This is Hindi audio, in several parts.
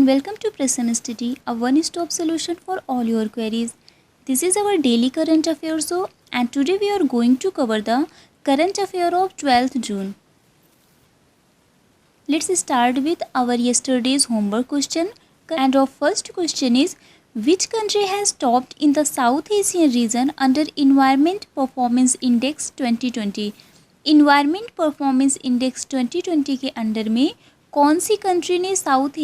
and welcome to Prism Study, a one-stop solution for all your queries. This is our daily current affairs show, and today we are going to cover the current affair of 12th June. Let's start with our yesterday's homework question, and our first question is, which country has topped in the South Asian region under Environment Performance Index 2020? Environment Performance Index 2020 के अंडर में कौन सी कंट्री ने साउथ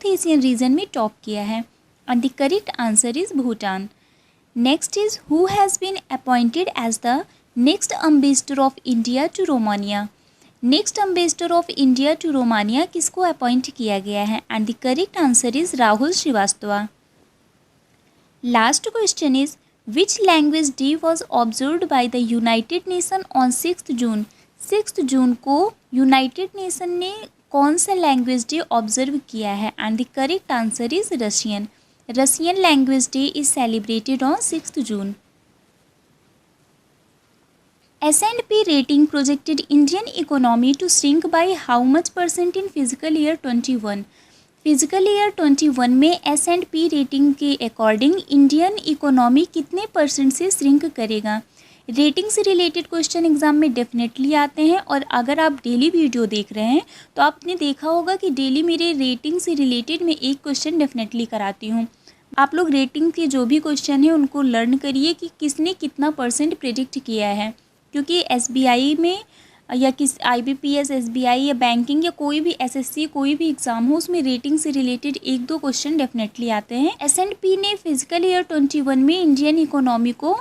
एशियन रीजन में टॉप किया है? And the correct answer is Bhutan. Next is who has been appointed as the next ambassador of India to Romania? Next ambassador of India to Romania किसको अपॉइंट किया गया है? And the correct answer is Rahul Shrivastava. Last question is which language day was observed by the United Nation on 6 June? 6 June को यूनाइटेड नेशन ने कौन सा लैंग्वेज डे ऑब्जर्व किया है? And the correct answer is Russian. Russian language day is celebrated on 6 June. S&P rating projected Indian economy to shrink by how much % in fiscal year 21? Physical year 21 में S&P रेटिंग के अकॉर्डिंग इंडियन इकोनॉमी कितने % से श्रिंक करेगा? रेटिंग से रिलेटेड क्वेश्चन एग्जाम में डेफिनेटली आते हैं, और अगर आप डेली वीडियो देख रहे हैं तो आपने देखा होगा कि डेली मेरे रेटिंग से रिलेटेड मैं एक क्वेश्चन डेफिनेटली कराती हूँ. आप लोग रेटिंग के जो भी क्वेश्चन हैं उनको लर्न करिए कि किसने कितना % प्रेडिक्ट किया है, क्योंकि SBI में या किस IBPS, SBI या बैंकिंग या कोई भी SSC कोई भी एग्ज़ाम हो उसमें रेटिंग से रिलेटेड 1-2 क्वेश्चन डेफिनेटली आते हैं. S&P ने फिजिकल ईयर 21 में इंडियन इकोनॉमी को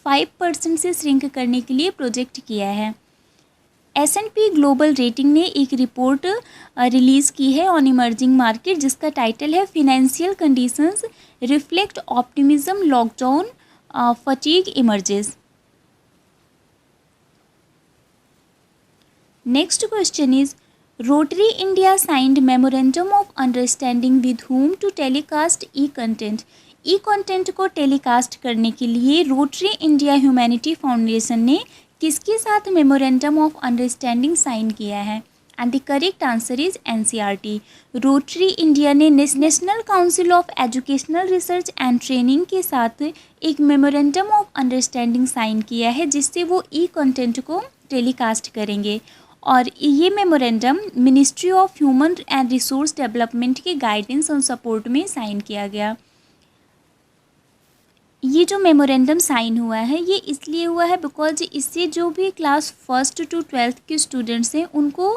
5% से श्रिंक करने के लिए प्रोजेक्ट किया है. S&P ग्लोबल रेटिंग ने एक रिपोर्ट रिलीज़ की है ऑन इमर्जिंग मार्केट, जिसका टाइटल है financial conditions reflect optimism lockdown fatigue emerges. Next question is Rotary India signed memorandum of understanding with whom to telecast e content? E content को टेलीकास्ट करने के लिए रोटरी इंडिया ह्यूमैनिटी फाउंडेशन ने किसके साथ मेमोरेंडम ऑफ अंडरस्टैंडिंग साइन किया है? And the correct answer is NCERT. Rotary India ने National Council of Educational Research and Training के साथ एक मेमोरेंडम ऑफ अंडरस्टैंडिंग साइन किया है, जिससे वो ई कंटेंट को टेलीकास्ट करेंगे. और ये memorandum ministry of human and resource development के गाइडेंस और सपोर्ट में साइन किया गया. ये जो मेमोरेंडम साइन हुआ है ये इसलिए हुआ है बिकॉज इससे जो भी क्लास 1st to 12th के स्टूडेंट्स हैं उनको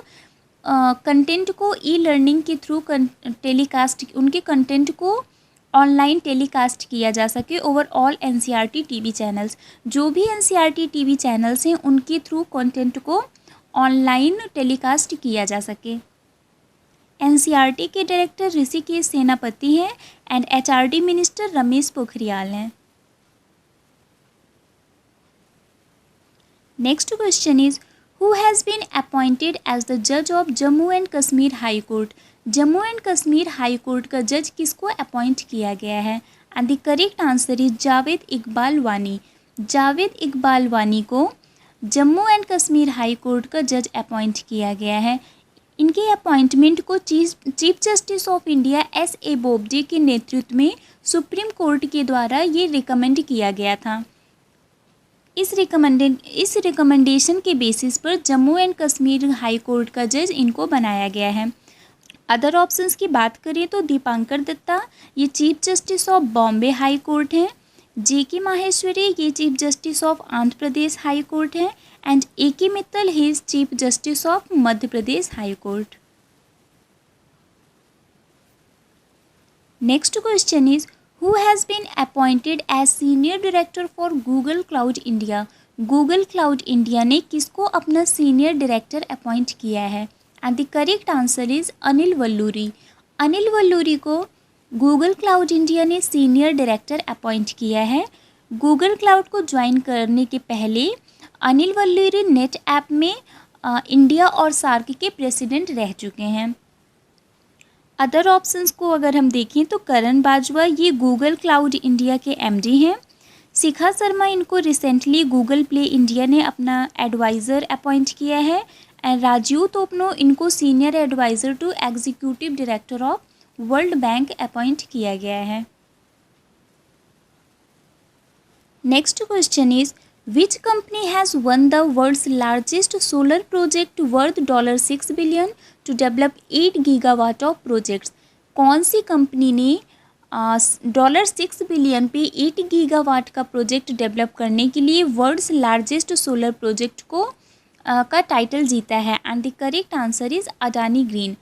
कंटेंट को ई लर्निंग के थ्रू टेलीकास्ट, उनके कंटेंट को ऑनलाइन टेलीकास्ट किया जा सके overall NCERT TV channels. जो भी NCERT TV चैनल्स हैं उनके थ्रू कंटेंट को ऑनलाइन टेलीकास्ट किया जा सके. NCERT के डायरेक्टर ऋषिकेश सेनापति हैं and HRD minister Ramesh Pokhriyal हैं. Next question is who has been appointed as the जज of Jammu and Kashmir high court? Jammu and Kashmir high court का जज किसको अपॉइंट किया गया है? And the correct answer is Javed Iqbal वानी. जावेद इकबाल वानी को Jammu and Kashmir high court का जज अपॉइंट किया गया है. इनके अपॉइंटमेंट को chief justice of India S.A. Bobde के नेतृत्व में सुप्रीम कोर्ट के द्वारा ये रिकमेंड किया गया था. इस रिकमेंडेशन के बेसिस पर Jammu and Kashmir high court का जज इनको बनाया गया है. अदर ऑप्शंस की बात करें तो दीपांकर दत्ता ये chief justice of Bombay high court हैं, J.K. माहेश्वरी ये chief justice of Andhra Pradesh high court हैं, and A.K. Mittal he is chief justice of Madhya Pradesh high court. Next question is who has been appointed as senior director for Google Cloud India? Google Cloud India ने किसको अपना सीनियर डायरेक्टर अपॉइंट किया है? And the correct answer is Anil Valluri. Anil Valluri को गूगल क्लाउड इंडिया ने सीनियर डायरेक्टर अपॉइंट किया है. गूगल क्लाउड को ज्वाइन करने के पहले अनिल वल्लूरी नेट ऐप में इंडिया और सार्क के प्रेसिडेंट रह चुके हैं. अदर ऑप्शंस को अगर हम देखें तो करण बाजवा ये गूगल क्लाउड इंडिया के MD हैं. शिखा शर्मा इनको रिसेंटली गूगल प्ले इंडिया ने अपना एडवाइज़र अपॉइंट किया है. एंड राजीव तोपनो इनको senior adviser to executive director of World Bank appoint किया गया है। Next question is which company has won the world's largest solar project worth $6 billion to develop 8 gigawatt of projects. कौन सी कंपनी ने $6 बिलियन पे 8 गीगावाट का प्रोजेक्ट डेवलप करने के लिए वर्ल्ड्स लार्जेस्ट सोलर प्रोजेक्ट को का टाइटल जीता है? And the correct answer is Adani green.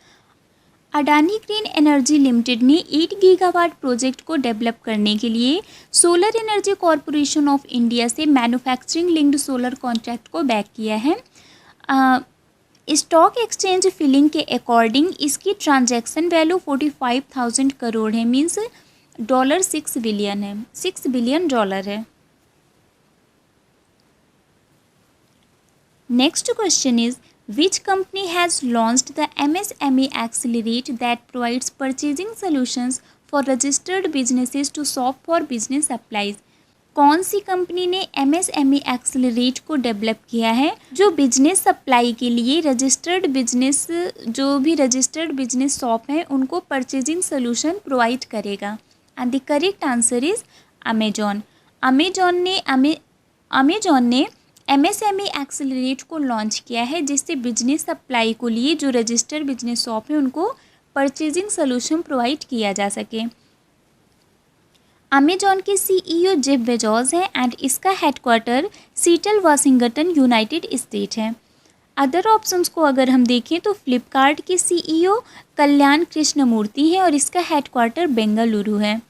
Adani green energy limited ने 8 गीगावाट प्रोजेक्ट को डेवलप करने के लिए solar energy corporation of India से मैन्युफैक्चरिंग लिंक्ड सोलर कॉन्ट्रैक्ट को बैक किया है। स्टॉक एक्सचेंज फिलिंग के अकॉर्डिंग इसकी ट्रांजैक्शन वैल्यू 45,000 करोड़ है, मीन्स $6 बिलियन है, $6 बिलियन है। Next question is which company has launched the MSME Accelerate that provides purchasing solutions for registered businesses to shop for business supplies। कौन सी कंपनी ने MSME Accelerate को डेवलप किया है जो बिजनेस सप्लाई के लिए जो भी रजिस्टर्ड बिजनेस शॉप हैं उनको परचेजिंग सोल्यूशन प्रोवाइड करेगा? And the correct answer is Amazon. Amazon ने MSME एक्सेलरेट को लॉन्च किया है जिससे बिजनेस सप्लाई को लिए जो रजिस्टर्ड बिजनेस शॉप है उनको परचेजिंग सोल्यूशन प्रोवाइड किया जा सके। अमेजॉन के CEO जेफ बेजोस हैं एंड इसका हेडक्वार्टर सीटल वाशिंगटन यूनाइटेड स्टेट है। अदर ऑप्शंस को अगर हम देखें तो फ्लिपकार्ट के CEO कल्याण कृष्णमूर्ति हैं और इसका हेडक्वार्टर बेंगलुरु है।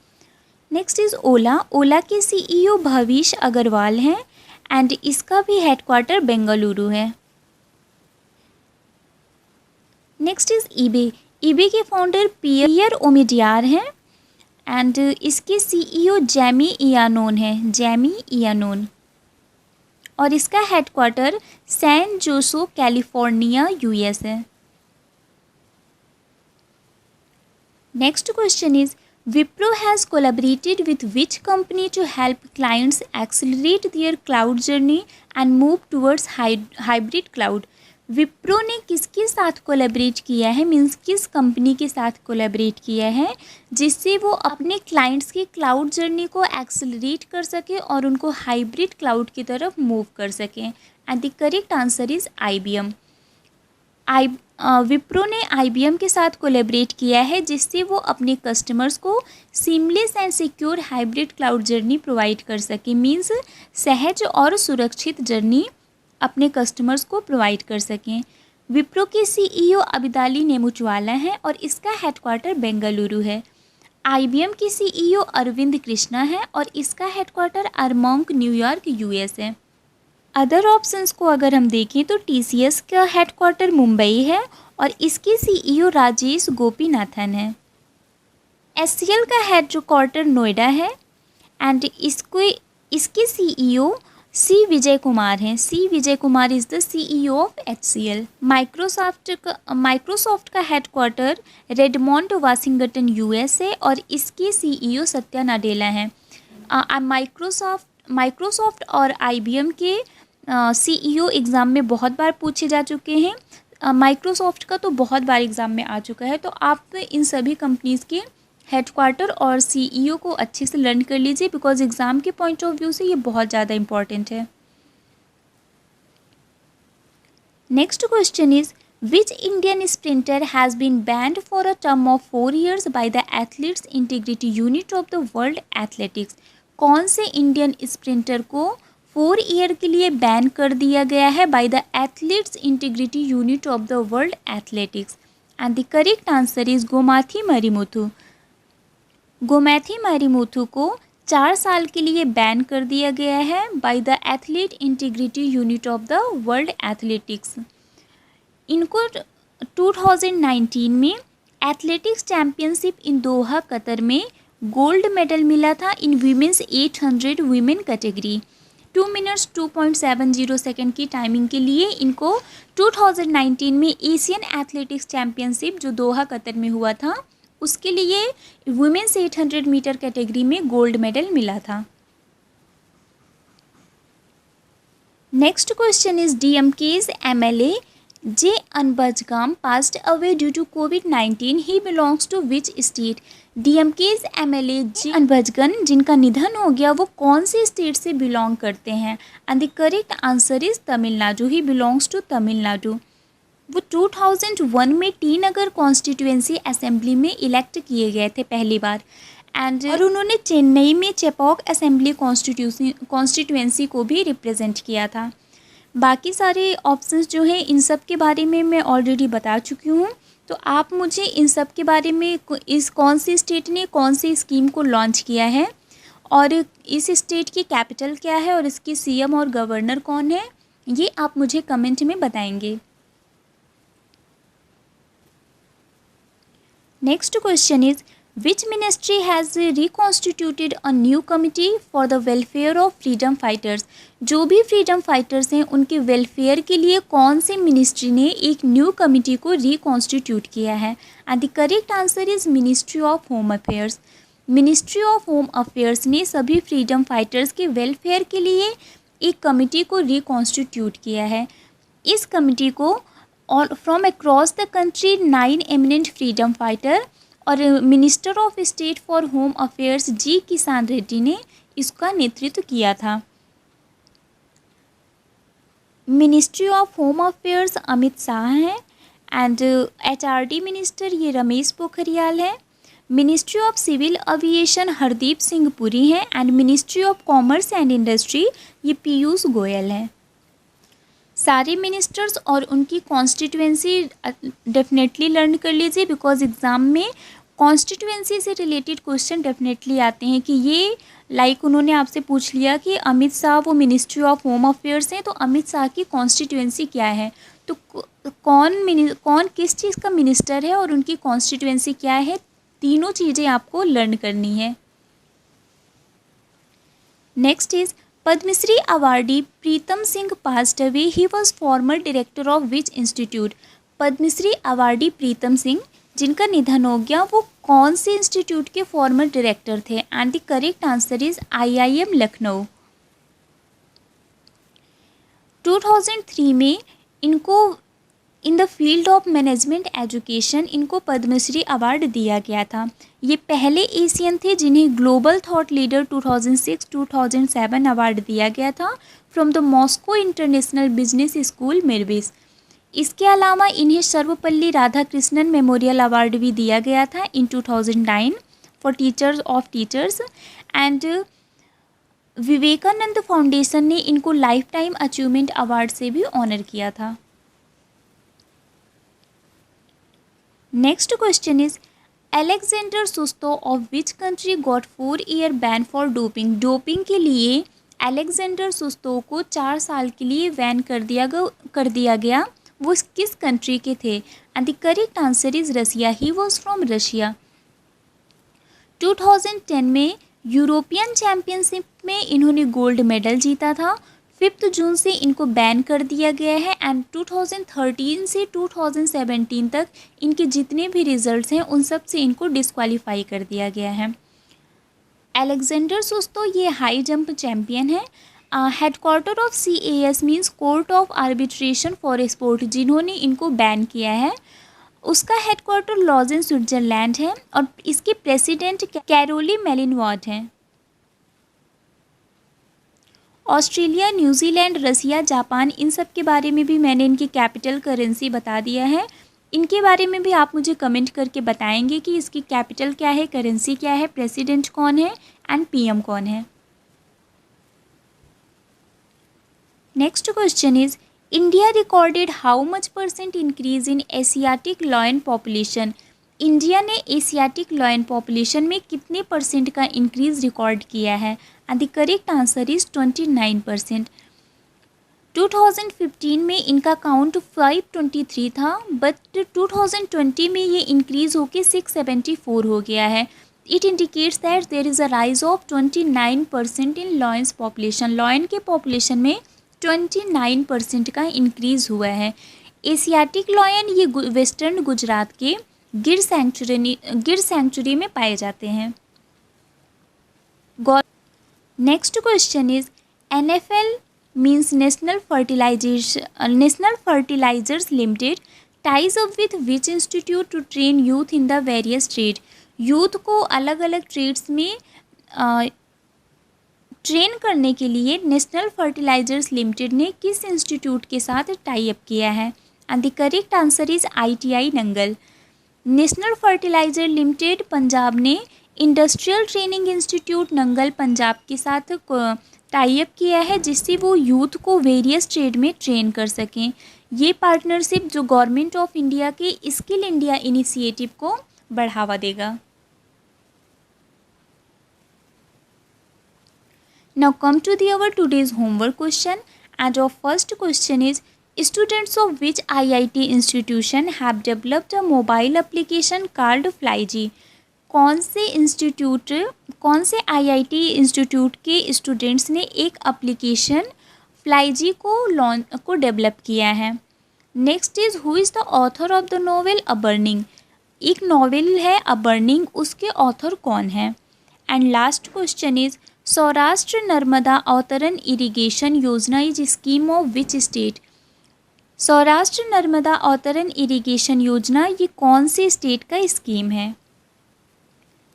नेक्स्ट इज़ ओला के CEO भविष अग्रवाल हैं एंड इसका भी हेडक्वार्टर बेंगलुरु है। नेक्स्ट इज ईबे के फाउंडर पियर ओमिडियार हैं एंड इसके CEO जैमी इयानोन और इसका हेडक्वार्टर सैन जोसो कैलिफोर्निया US है। Next question is Wipro has collaborated with which company to help clients accelerate their cloud journey and move towards hybrid cloud। Wipro ने किसके साथ कोलैबोरेट किया है, मीन्स किस कंपनी के साथ कोलैबोरेट किया है जिससे वो अपने क्लाइंट्स की क्लाउड जर्नी को एक्सेलरेट कर सके और उनको हाइब्रिड क्लाउड की तरफ मूव कर सकें? And the correct answer is IBM। Wipro ने IBM के साथ कोलैबोरेट किया है जिससे वो अपने कस्टमर्स को seamless and secure hybrid cloud journey provide कर सके, मीन्स सहज और सुरक्षित जर्नी अपने कस्टमर्स को प्रोवाइड कर सकें। विप्रो के CEO अबिदाली नेमुचवाला हैं और इसका हेडक्वार्टर बेंगलुरु है। IBM के CEO अरविंद कृष्णा है और इसका हेडक्वार्टर अरमोंक न्यूयॉर्क US है। अदर ऑप्शंस को अगर हम देखें तो TCS का हेडक्वार्टर मुंबई है और इसके CEO राजेश गोपीनाथन है। HCL का हेडक्वार्टर नोएडा है एंड इसके CEO C विजय कुमार हैं। C Vijay Kumar is the CEO of HCL। Microsoft का हेडक्वार्टर रेडमोंड वाशिंगटन US है और इसके CEO सत्या नाडेला हैं। माइक्रोसॉफ्ट और IBM के CEO एग्ज़ाम में बहुत बार पूछे जा चुके हैं। माइक्रोसॉफ्ट का तो बहुत बार एग्ज़ाम में आ चुका है, तो आप इन सभी कंपनीज़ के हेडक्वार्टर और CEO को अच्छे से लर्न कर लीजिए बिकॉज एग्ज़ाम के पॉइंट ऑफ व्यू से ये बहुत ज़्यादा इम्पॉर्टेंट है। Next question is which Indian sprinter has been banned for a term of 4 years by the athletes integrity unit of the world athletics. कौन से इंडियन स्प्रिंटर को 4 year के लिए बैन कर दिया गया है by the athletes integrity unit of the world Athletics? And the correct answer is Gomathi Marimuthu. Gomathi Marimuthu को 4 साल के लिए बैन कर दिया गया है by the Athlete Integrity unit of the world Athletics. इनको 2019 में athletics championship in Doha Qatar में गोल्ड मेडल मिला था in women's 800 women category. 2 minutes 2.70 second की टाइमिंग के लिए इनको 2019 में एशियन एथलेटिक्स चैम्पियनशिप जो दोहा कतर में हुआ था उसके लिए वुमेन्स 800 मीटर कैटेगरी में गोल्ड मेडल मिला था। Next question is DMK's MLA J. Anbajgam passed away due to COVID-19. He belongs to which state? DMK's MLA J. Anbajgan जिनका निधन हो गया वो कौन सी स्टेट से बिलोंग करते हैं? And the correct answer is Tamil Nadu. He belongs to Tamil Nadu. वो 2001 में टी नगर कॉन्स्टिट्यूएंसी असेंबली में इलेक्ट किए गए थे पहली बार. और उन्होंने चेन्नई में चेपॉक असेंबली कॉन्स्टिट्यूएंसी को भी रिप्रेजेंट किया था. बाकी सारे ऑप्शंस जो हैं इन सब के बारे में मैं ऑलरेडी बता चुकी हूँ. तो आप मुझे इन सब के बारे में इस कौन सी स्टेट ने कौन सी स्कीम को लॉन्च किया है और इस स्टेट की कैपिटल क्या है और इसकी सीएम और गवर्नर कौन है, ये आप मुझे कमेंट में बताएंगे. Next question is Which ministry has reconstituted a new committee for the welfare of freedom fighters? जो भी फ्रीडम फाइटर्स हैं उनके वेलफेयर के लिए कौन सी मिनिस्ट्री ने एक न्यू कमिटी को रिकॉन्स्टिट्यूट किया है? And the correct answer is ministry of home affairs. Ministry of home affairs ने सभी फ्रीडम फाइटर्स के वेलफेयर के लिए एक कमिटी को रिकॉन्स्टिट्यूट किया है. इस कमिटी को from across the country 9 eminent freedom fighter और minister of state for home affairs G Kishan Reddy ने इसका नेतृत्व किया था. Ministry of home affairs Amit Shah हैं एंड एचआरडी मिनिस्टर ये रमेश पोखरियाल है. Ministry of civil aviation Hardeep Singh Puri हैं and ministry of commerce and industry ये पीयूष गोयल हैं. सारे मिनिस्टर्स और उनकी कॉन्स्टिट्यूएंसी डेफिनेटली लर्न कर लीजिए बिकॉज एग्ज़ाम में कॉन्स्टिट्यूएंसी से रिलेटेड क्वेश्चन डेफिनेटली आते हैं कि ये उन्होंने आपसे पूछ लिया कि अमित शाह वो मिनिस्ट्री ऑफ होम अफेयर्स हैं तो अमित शाह की कॉन्स्टिट्यूएंसी क्या है, तो कौन किस चीज़ का मिनिस्टर है और उनकी कॉन्स्टिट्यूएंसी क्या है, तीनों चीज़ें आपको लर्न करनी है. Next is Padma Shri awardee Pritam Singh passed away. He was former director of which institute? Padma Shri awardee Pritam Singh जिनका निधन हो गया वो कौन से इंस्टीट्यूट के फॉर्मर डायरेक्टर थे? And the correct answer is IIM Lucknow. 2003 में इनको in the field of management education इनको पद्मश्री अवार्ड दिया गया था. ये पहले एशियन थे जिन्हें ग्लोबल थॉट लीडर 2006-2007 अवार्ड दिया गया था from the Moscow International Business School MIRBIS. इसके अलावा इन्हें सर्वपल्ली राधाकृष्णन मेमोरियल अवार्ड भी दिया गया था in 2009 for teachers of teachers and Vivekananda foundation ने इनको लाइफ टाइम अचीवमेंट अवार्ड से भी ऑनर किया था. Next question is Alexander Susto of which country got 4-year ban for doping? Doping के लिए अलेक्जेंडर सुस्तो को 4 साल के लिए बैन कर दिया गया. वो किस कंट्री के थे? And the correct answer is Russia. He was from Russia. 2010 में यूरोपियन चैम्पियनशिप में इन्होंने गोल्ड मेडल जीता था. 5 जून से इनको बैन कर दिया गया है एंड 2013 से 2017 तक इनके जितने भी रिजल्ट्स हैं उन सब से इनको डिस्क्वालीफाई कर दिया गया है. अलेक्जेंडर सुस्तो ये हाई जंप चैम्पियन है. Headquarter of CAS means court of arbitration for sport जिन्होंने इनको बैन किया है उसका हेडक्वार्टर लॉजेन स्विट्जरलैंड है और इसके प्रेसिडेंट कैरोली मेलिनवार्ड हैं. ऑस्ट्रेलिया, न्यूजीलैंड, रसिया, जापान इन सब के बारे में भी मैंने इनकी कैपिटल करेंसी बता दिया है. इनके बारे में भी आप मुझे कमेंट करके बताएंगे कि इसकी कैपिटल क्या है, करेंसी क्या है, प्रेसिडेंट कौन है एंड PM कौन है. Next question is India recorded how much % increase in Asiatic lion population? India ने एशियाटिक लॉयन पॉपुलेशन में कितने % का इंक्रीज रिकॉर्ड किया है? And the correct answer is 29%. 2015 में इनका काउंट 523 था बट 2020 में ये इंक्रीज होकर 674 हो गया है. It indicates that there is a rise of 29% in lions population. Lion के पॉपुलेशन में 29% का इंक्रीज़ हुआ है. एशियाटिक लॉयन ये वेस्टर्न गुजरात के गिर सेंचुरी में पाए जाते हैं. Next question is NFL means National Fertilizers Limited ties up with which institute to train youth in the various trade. Youth को अलग अलग ट्रेड्स में ट्रेन करने के लिए नेशनल फर्टिलाइजर्स लिमिटेड ने किस इंस्टीट्यूट के साथ टाई अप किया है? And the correct answer is ITI Nangal. National Fertilizer Limited Punjab ने Industrial Training Institute Nangal Punjab के साथ टाई अप किया है, जिससे वो यूथ को वेरियस ट्रेड में ट्रेन कर सकें। ये पार्टनरशिप जो गवर्नमेंट ऑफ इंडिया के स्किल इंडिया इनिशिएटिव को बढ़ावा देगा। Now come to our today's homework question, and our first question is, students of which IIT institution have developed a mobile application called FlyG? कौन से IIT इंस्टीट्यूट के स्टूडेंट्स ने एक एप्लीकेशन FlyG को डेवलप किया है? Next is, who is the author of the novel a burning? एक नॉवेल है अ बर्निंग, उसके ऑथर कौन है? And last question is, Saurashtra Narmada अवतरण इरिगेशन योजना is scheme of which state? Saurashtra Narmada अवतरण इरिगेशन योजना ये कौन से स्टेट का स्कीम है?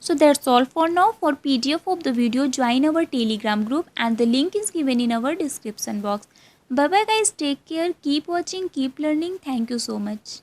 So that's all for now. For PDF of the video, join our Telegram group and the link is given in our description box. Bye bye guys, take care, keep watching, keep learning. Thank you so much.